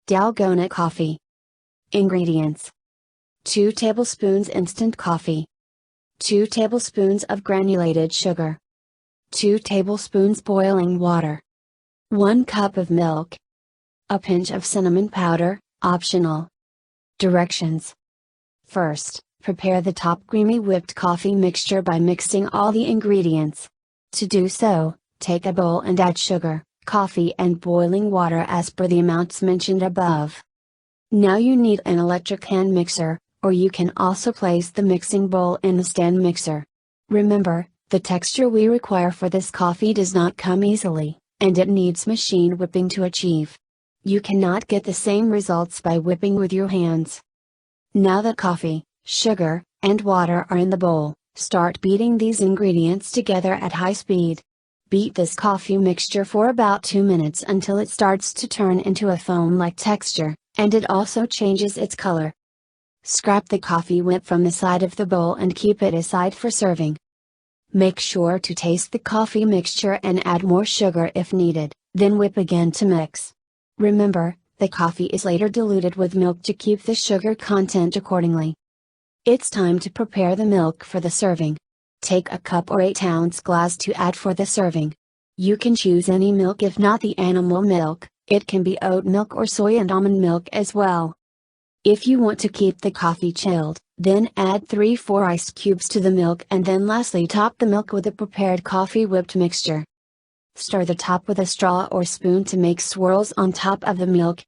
Dalgona Coffee. Ingredients: 2 tablespoons instant coffee, 2 tablespoons of granulated sugar, 2 tablespoons boiling water, 1 cup of milk, a pinch of cinnamon powder, optional. Directions: First, prepare the top creamy whipped coffee mixture by mixing all the ingredients. To do so, take a bowl and add sugar, coffee and boiling water as per the amounts mentioned above. Now you need an electric hand mixer, or you can also place the mixing bowl in the stand mixer. Remember, the texture we require for this coffee does not come easily, and it needs machine whipping to achieve. You cannot get the same results by whipping with your hands. Now that coffee, sugar, and water are in the bowl, start beating these ingredients together at high speed. Beat this coffee mixture for about 2 minutes until it starts to turn into a foam-like texture, and it also changes its color. Scrape the coffee whip from the side of the bowl and keep it aside for serving. Make sure to taste the coffee mixture and add more sugar if needed, then whip again to mix. Remember, the coffee is later diluted with milk to keep the sugar content accordingly. It's time to prepare the milk for the serving. Take a cup or 8-ounce glass to add for the serving. You can choose any milk if not the animal milk, it can be oat milk or soy and almond milk as well. If you want to keep the coffee chilled, then add 3-4 ice cubes to the milk and then lastly top the milk with the prepared coffee whipped mixture. Stir the top with a straw or spoon to make swirls on top of the milk,